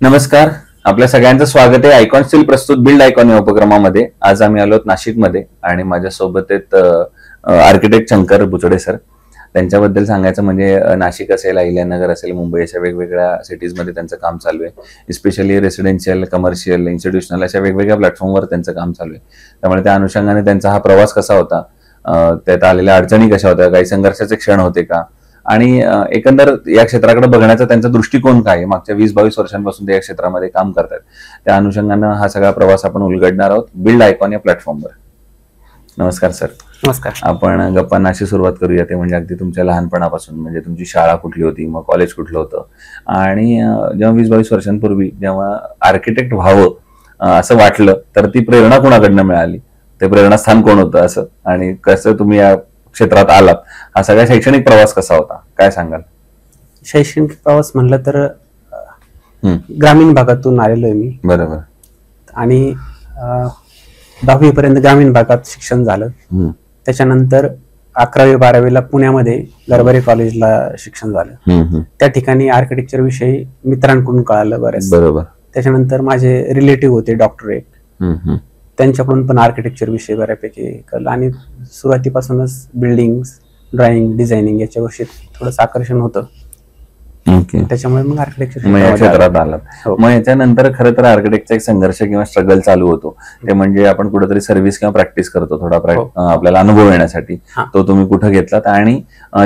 नमस्कार. आपल्या सगळ्यांचं स्वागत आहे आयकॉन स्टील प्रस्तुत बिल्ड आयकॉन या उपक्रमामध्ये. आज आम्ही आलोत नाशिकमध्ये आणि माझ्यासोबत आहेत आर्किटेक्ट शंकर बुचडे सर. त्यांच्याबद्दल सांगायचं म्हणजे नाशिक असेल, अहिल्यानगर असेल, मुंबई अशा वेगवेगळ्या सिटीजमध्ये त्यांचं काम चालू आहे. स्पेशली रेसिडेन्शियल, कमर्शियल, इन्स्टिट्यूशनल अशा वेगवेगळ्या प्लॅटफॉर्मवर त्यांचं काम चालू आहे. त्यामुळे त्या अनुषंगाने त्यांचा हा प्रवास कसा होता, त्यात आलेल्या अडचणी कशा होत्या, काही संघर्षाचे क्षण होते का, आणि एकंदर या क्षेत्राकडे बघण्याचा त्यांचा दृष्टिकोन काय, मागच्या 20-22 वर्षांपासून ते या क्षेत्रामध्ये काम करतात, त्या अनुषंगानं हा सगळा प्रवास आपण उलगडणार आहोत बिल्ड आयकॉन या प्लॅटफॉर्मवर. नमस्कार सर. नमस्कार. आपण गप्पांना अशी सुरुवात करूया, ते म्हणजे अगदी तुमच्या लहानपणापासून, म्हणजे तुमची शाळा कुठली होती, मग कॉलेज कुठलं होतं, आणि जेव्हा 20-22 वर्षांपूर्वी जेव्हा आर्किटेक्ट व्हावं असं वाटलं, तर ती प्रेरणा कोणाकडनं मिळाली, ते प्रेरणास्थान कोण होतं असं, आणि कसं तुम्ही या क्षेत्रात आलात, हा सगळा शैक्षणिक प्रवास कसा होता, काय सांगाल? शैक्षणिक प्रवास म्हणलं तर ग्रामीण भागातून आलेलो आहे मी. बरोबर. आणि 10वी पर्यंत ग्रामीण भागात शिक्षण झालं. त्याच्यानंतर 11वी-12वीला पुण्यामध्ये गरवारे कॉलेजला शिक्षण झालं. त्या ठिकाणी आर्किटेक्चर विषयी मित्रांकडून कळालं बरेच. बरोबर. त्याच्यानंतर माझे रिलेटिव्ह होते डॉक्टर एक, त्यांच्याकडून पण आर्किटेक्चर विषयी बऱ्यापैकी कळलं. आणि सुरुवातीपासूनच बिल्डिंग, ड्रॉइंग, डिझायनिंग याच्या गोष्टीत थोडंसं आकर्षण होतं. त्याच्यामुळे मग आर्किटेक्चर या क्षेत्रात आलात. मग याच्यानंतर खरं तर आर्किटेक्टचा एक संघर्ष किंवा स्ट्रगल चालू होतो, ते म्हणजे आपण कुठेतरी सर्व्हिस किंवा प्रॅक्टिस करतो, थोडा आपल्याला अनुभव येण्यासाठी. तो तुम्ही कुठं घेतलात, आणि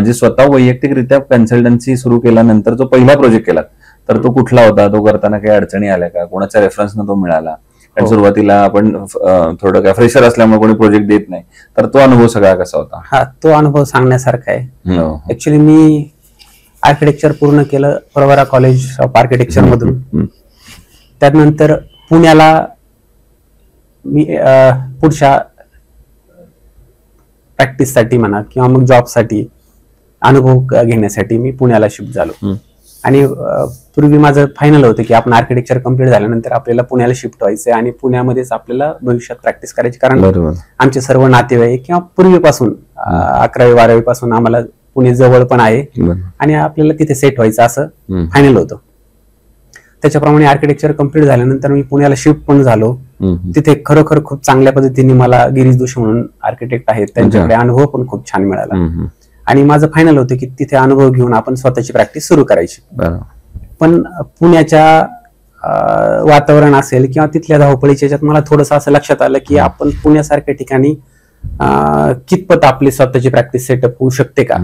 जे स्वतः वैयक्तिकरित्या कन्सल्टन्सी सुरू केल्यानंतर जो पहिला प्रोजेक्ट केलात, तर तो कुठला होता? तो करताना काही अडचणी आल्या का? कोणाच्या रेफरन्सनं तो मिळाला? कारण सुरुवातीला आपण थोडं काय फ्रेशर असल्यामुळे कोणी प्रोजेक्ट देत नाही, तर तो अनुभव सगळा कसा होता? हा, तो अनुभव सांगण्यासारखा आहे. ऍक्च्युली मी आर्किटेक्चर पूर्ण केलं प्रवरा कॉलेज ऑफ आर्किटेक्चर मधून. त्यानंतर पुण्याला मी पुढच्या प्रॅक्टिससाठी म्हणा किंवा मग जॉबसाठी अनुभव घेण्यासाठी मी पुण्याला शिफ्ट झालो. आणि पूर्वी माझं फायनल होतं की आपण आर्किटेक्चर कम्प्लीट झाल्यानंतर आपल्याला पुण्याला शिफ्ट व्हायचंय आणि पुण्यामध्येच आपल्याला भविष्यात प्रॅक्टिस करायची. कारण आमचे सर्व नातेवाईक किंवा पूर्वीपासून 11वी-12वी पासून आम्हाला पुणे जवळ पण आहे आणि आपल्याला तिथे सेट व्हायचं असं फायनल होतं. त्याच्याप्रमाणे आर्किटेक्चर कम्प्लीट झाल्यानंतर मी पुण्याला शिफ्ट पण झालो. तिथे खरोखर खूप चांगल्या पद्धतीने मला गिरीश जोशी म्हणून आर्किटेक्ट आहेत, त्यांच्याकडे अनुभव पण खूप छान मिळाला. आणि माझं फायनल होतं की तिथे अनुभव घेऊन आपण स्वतःची प्रॅक्टिस सुरू करायची. पण पुण्याच्या वातावरण असेल किंवा तिथल्या धावपळीच्या याच्यात मला थोडंसं असं लक्षात आलं की आपण पुण्यासारख्या ठिकाणी कितपत आपली स्वतःची प्रॅक्टिस सेटअप होऊ शकते का.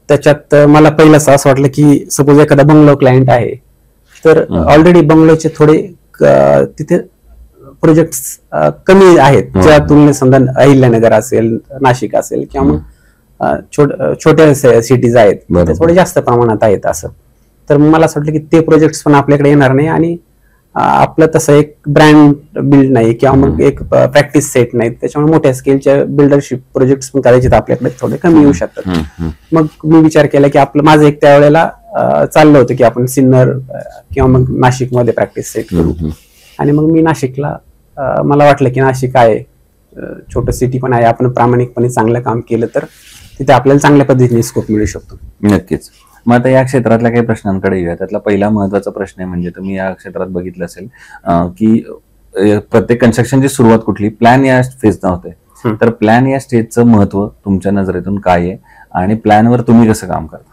त्याच्यात मला पहिलं असं वाटलं की सपोज एखादा बंगलो क्लायंट आहे, तर ऑलरेडी बंगलोचे थोडे तिथे प्रोजेक्ट कमी आहेत, ज्या तुलनेत समजा अहिल्यानगर असेल, नाशिक असेल किंवा मग छोट्या सिटीज आहेत, ते थोडे जास्त प्रमाणात आहेत असं. तर मला असं वाटलं की ते प्रोजेक्ट पण आपल्याकडे येणार नाही, आणि आपलं तसं एक ब्रँड बिल्ड नाही किंवा मग एक प्रॅक्टिस सेट नाही, त्याच्यामुळे मोठ्या स्केलच्या बिल्डरशिप प्रोजेक्ट पण करायचे तर आपल्याकडे थोडे कमी येऊ शकतात. मग मी विचार केला की आपलं माझं एक त्यावेळेला चाललं होतं की आपण सिन्नर किंवा मग नाशिकमध्ये प्रॅक्टिस सेट करू. आणि मग मी नाशिकला, मला वाटलं की नाशिक आहे, छोटं सिटी पण आहे, आपण प्रामाणिकपणे चांगलं काम केलं तर तिथे आपल्याला चांगल्या पद्धतीने स्कोप मिळू शकतो. नक्कीच. मग आता या क्षेत्रातल्या काही प्रश्नांकडे येऊया. त्यातला पहिला महत्वाचा प्रश्न आहे, म्हणजे तुम्ही या क्षेत्रात बघितलं असेल की प्रत्येक कन्स्ट्रक्शनची सुरुवात कुठली प्लॅन या फेजनं होते, तर प्लॅन या स्टेजचं महत्व तुमच्या नजरेतून काय आहे आणि प्लॅनवर तुम्ही कसं काम करता?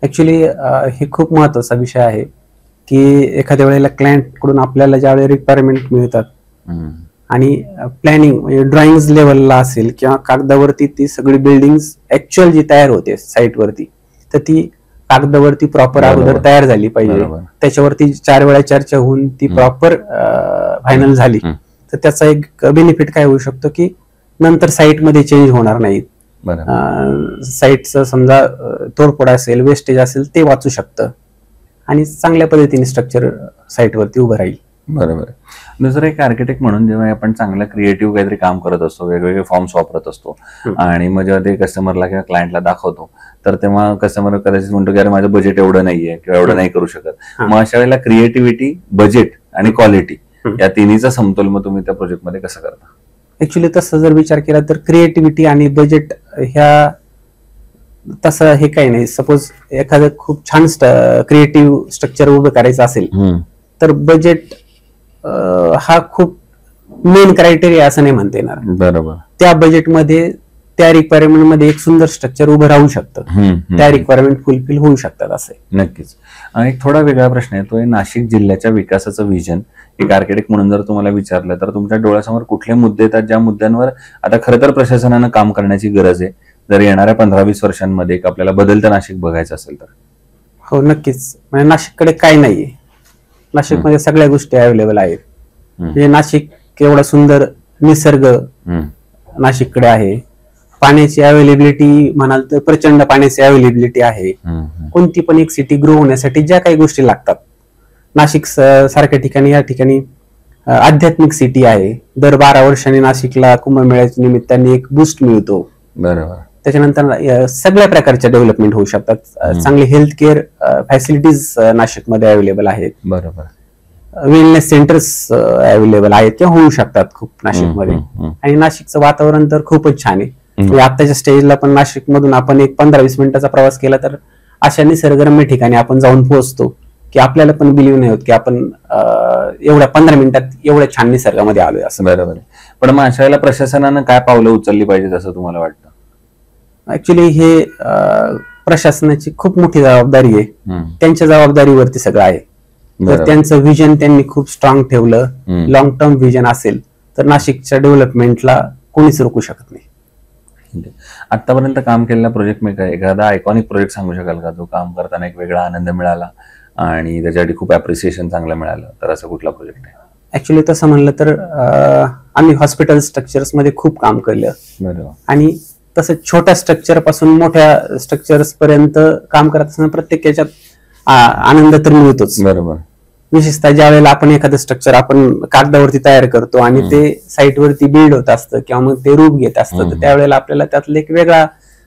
ऍक्च्युली हे खूप महत्वाचा विषय आहे की एखाद्या वेळेला क्लायंट कडून आपल्याला ज्यावेळी रिक्वायरमेंट मिळतात आणि प्लॅनिंग म्हणजे ड्रॉइंग लेवलला असेल किंवा कागदावरती ती सगळी बिल्डिंग ऍक्च्युअल जी तयार होते साईटवरती, तर ती कागदावरती प्रॉपर अगोदर तयार झाली पाहिजे. त्याच्यावरती 4 वेळा चर्चा होऊन ती प्रॉपर फायनल झाली, तर त्याचा एक बेनिफिट काय होऊ शकतो की नंतर साईटमध्ये चेंज होणार नाही. साईटचं समजा तोडफोड असेल, वेस्टेज असेल, ते वाचू शकतं आणि चांगल्या पद्धतीने स्ट्रक्चर साईटवरती उभं राहील. बरोबर. दुसरं एक आर्किटेक्ट म्हणून जेव्हा आपण चांगलं क्रिएटिव्ह काहीतरी काम करत असतो, वेगवेगळे फॉर्म्स वापरत असतो, आणि मग जेव्हा ते कस्टमरला किंवा क्लायंटला दाखवतो, तर तेव्हा कस्टमर कदाचित म्हणतो की अरे माझं बजेट एवढं नाहीये किंवा एवढं नाही करू शकत. मग अशा वेळेला क्रिएटिव्हिटी, बजेट आणि क्वालिटी या तिन्हीचा समतोल मग तुम्ही त्या प्रोजेक्टमध्ये कसं करता? ऍक्च्युली तसं जर विचार केला तर क्रिएटिव्हिटी आणि बजेट ह्या तसं हे काही नाही. सपोज एखादं खूप छान क्रिएटिव्ह स्ट्रक्चर उभं करायचं असेल तर बजेट हा खूप मेन क्रायटेरिया असं नाही म्हणता येणार. बरोबर. त्या बजेटमध्ये त्या रिक्वायरमेंट मध्ये एक सुंदर स्ट्रक्चर उभं राहू शकतं, त्या रिक्वायरमेंट फुलफिल होऊ शकतात असं. नक्कीच. एक थोडा वेगळा प्रश्न येतोय, नाशिक जिल्ह्याच्या विकासाचं विजन एक आर्किटेक्ट म्हणून जर तुम्हाला विचारलं तर तुमच्या डोळ्यासमोर कुठले मुद्दे येतात ज्या मुद्द्यांवर आता खरं तर प्रशासनानं काम करण्याची गरज आहे, जर येणाऱ्या 15-20 वर्षांमध्ये एक आपल्याला बदलतं नाशिक बघायचं असेल तर? हो नक्कीच. म्हणजे नाशिककडे काय नाहीये, नाशिकमध्ये सगळ्या गोष्टी अवेलेबल आहेत. म्हणजे नाशिक एवढा सुंदर निसर्ग नाशिककडे आहे, पाण्याची अवेलेबिलिटी म्हणाल तर प्रचंड पाण्याची अवेलेबिलिटी आहे. कोणती पण एक सिटी ग्रो होण्यासाठी ज्या काही गोष्टी लागतात, नाशिक सारख्या ठिकाणी या ठिकाणी आध्यात्मिक सिटी आहे. दर 12 वर्षांनी नाशिकला कुंभमेळ्याच्या निमित्ताने एक बूस्ट मिळतो. बरोबर. त्याच्यानंतर सगळ्या प्रकारच्या डेव्हलपमेंट होऊ शकतात. चांगले हेल्थ केअर फॅसिलिटीज नाशिकमध्ये अवेलेबल आहेत. बरोबर. वेलनेस सेंटर्स अवेलेबल आहेत किंवा होऊ शकतात खूप नाशिकमध्ये. आणि नाशिकचं वातावरण तर खूपच छान आहे. म्हणजे आताच्या स्टेजला पण नाशिक मधून आपण एक 15-20 मिनिटाचा प्रवास केला तर अशा निसर्गरम्य ठिकाणी आपण जाऊन पोहोचतो की आपल्याला पण बिलीव्ह नाही होत की आपण एवढ्या 15 मिनिटात एवढ्या छान निसर्गामध्ये आलोय असं. बरोबर आहे. पण मग अशा वेळेला प्रशासनानं काय पावलं उचलली पाहिजेत असं तुम्हाला वाटतं? ऍक्च्युली हे प्रशासनाची खूप मोठी जबाबदारी आहे. त्यांच्या जबाबदारीवरती सगळं आहे. जर त्यांचं विजन त्यांनी खूप स्ट्रॉंग ठेवलं, लॉंग टर्म विजन असेल तर नाशिकच्या डेव्हलपमेंटला कोणीच रोखू शकत नाही. आतापर्यंत काम केलेला प्रोजेक्ट मी काय एखादा आयकॉनिक प्रोजेक्ट सांगू शकाल का, जो काम करताना एक वेगळा आनंद मिळाला आणि त्याच्यासाठी खूप अप्रिसिएशन चांगलं मिळालं, तर असं कुठला प्रोजेक्ट आहे? ऍक्च्युली तसं म्हणलं तर आम्ही हॉस्पिटल स्ट्रक्चर्स मध्ये खूप काम केलं. बरोबर. आणि तसं छोट्या स्ट्रक्चर पासून मोठ्या स्ट्रक्चर्स पर्यंत काम करत असताना प्रत्येक याच्यात आनंद तर मिळतोच. बरोबर. विशेषतः ज्या वेळेला आपण एखादं स्ट्रक्चर आपण कागदावरती तयार करतो आणि ते साईटवरती बिल्ड होत असतं किंवा मग ते रूप घेत असतं, तर त्यावेळेला आपल्याला त्यातला एक वेगळा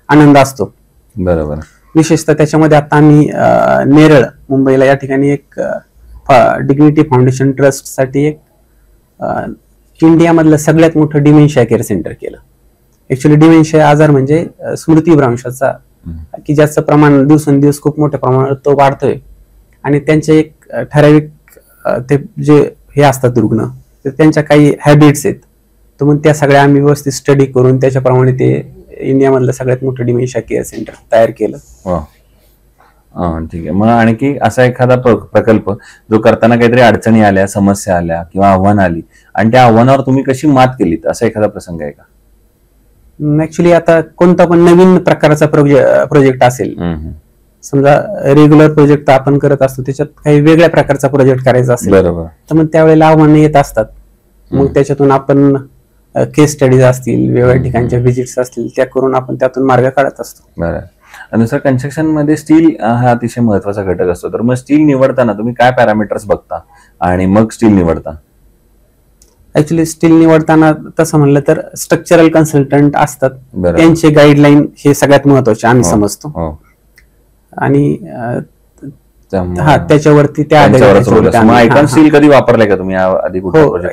आनंद असतो. बरोबर. विशेषतः त्याच्यामध्ये आता आम्ही नेरळ मुंबईला या ठिकाणी एक डिग्निटी फाउंडेशन ट्रस्ट साठी एक इंडियामधलं सगळ्यात मोठं डिमेन्शिया केअर सेंटर केलं. ऍक्च्युली डिमेन्शिया आजार म्हणजे स्मृतिभ्रंशाचा, की ज्याचं प्रमाण दिवसेंदिवस खूप मोठ्या प्रमाणात तो वाढतोय. आणि त्यांचे एक ठराविक ते जे हे असतात रुग्ण, तर त्यांच्या काही हॅबिट्स आहेत, तर मग त्या सगळ्या आम्ही व्यवस्थित स्टडी करून त्याच्याप्रमाणे ते इंडियामधलं सगळ्यात मोठं डिमेन्शिया केअर सेंटर तयार केलं. ठीक आहे. मग आणखी असा एखादा प्रकल्प जो करताना काहीतरी अडचणी आल्या, समस्या आल्या किंवा आव्हान आली आणि त्या आव्हानावर तुम्ही कशी मात केलीत, असा एखादा प्रसंग आहे का? ऍक्च्युली आता कोणता पण नवीन प्रकारचा प्रोजेक्ट असेल, समजा रेग्युलर प्रोजेक्ट आपण करत असतो, त्याच्यात काही वेगळ्या प्रकारचा प्रोजेक्ट करायचा असेल, बरोबर, तर मग त्यावेळेला आव्हानं येत असतात. मग त्याच्यातून आपण केस स्टडीज असतील, वेगवेगळ्या ठिकाणच्या व्हिजिट्स असतील, त्या करून आपण त्यातून मार्ग काढत असतो. बरं. आणि सर, कन्स्ट्रक्शन मध्ये स्टील हा अतिशय महत्वाचा घटक असतो, तर मग स्टील निवडताना तुम्ही काय पॅरामीटर्स बघता आणि मग स्टील निवडता? ऍक्च्युली स्टील निवडताना तसं म्हणलं तर स्ट्रक्चरल कन्सल्टंट असतात, त्यांचे गाईडलाईन हे सगळ्यात महत्वाचे आम्ही समजतो. आणि त्याच्यावरती त्या आयकॉन स्टील कधी वापरलाय का तुम्ही आधी?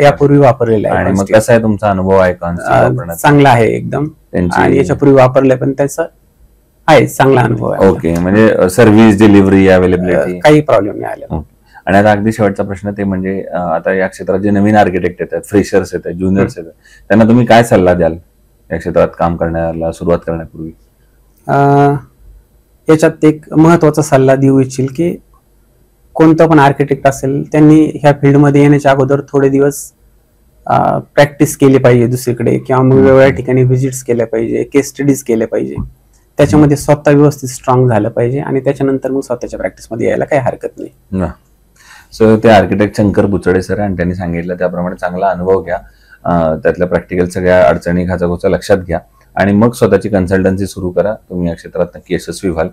यापूर्वी वापरलेला आहे. आणि मग कसा आहे तुमचा अनुभव आयकॉन स्टील? चांगला आहे एकदम. आणि याच्यापूर्वी वापरलंय पण त्याचा आहे चांगला अनुभव आहे. ओके. म्हणजे सर्व्हिस, डिलिव्हरी, अवेलेबिलिटी काही प्रॉब्लेम नाही आला. आणि आता अगदी शेवटचा प्रश्न ते म्हणजे आता या क्षेत्रात जे नवीन आर्किटेक्ट येतात, फ्रेशर्स येतात, ज्युनियर्स येतात, त्यांना तुम्ही काय सल्ला द्याल या क्षेत्रात काम करण्याला सुरुवात करण्यापूर्वी? याच्यात एक महत्वाचा सल्ला देऊ इच्छिल की कोणतं पण आर्किटेक्ट असेल त्यांनी ह्या फील्डमध्ये येण्याच्या अगोदर थोडे दिवस प्रॅक्टिस केली पाहिजे दुसरीकडे, किंवा मग वेगवेगळ्या ठिकाणी व्हिजिट्स केल्या पाहिजे, केस स्टडीज केल्या पाहिजे. त्याच्यामध्ये स्वतः व्यवस्थित स्ट्रॉंग झालं पाहिजे आणि त्याच्यानंतर मग स्वतःच्या प्रॅक्टिसमध्ये यायला काही हरकत नाही. सो ते आर्किटेक्ट शंकर बुचडे सर, आणि त्यांनी सांगितलं त्याप्रमाणे चांगला अनुभव घ्या, त्यातल्या प्रॅक्टिकल सगळ्या अडचणी घाचाघोचा लक्षात घ्या आणि मग स्वतःची कन्सल्टन्सी सुरू करा. तुम्ही या क्षेत्रात नक्की यशस्वी व्हाल.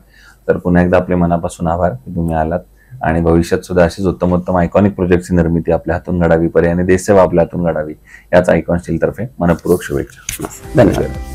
तर पुन्हा एकदा आपले मनापासून आभार की तुम्ही आलात आणि भविष्यात सुद्धा अशीच उत्तमोत्तम आयकॉनिक प्रोजेक्टची निर्मिती आपल्या हातून घडावी, पर्यायाने देशसेवा आपल्या हातून घडावी, याच आयकॉन स्टील तर्फे मनपूर्वक शुभेच्छा. धन्यवाद.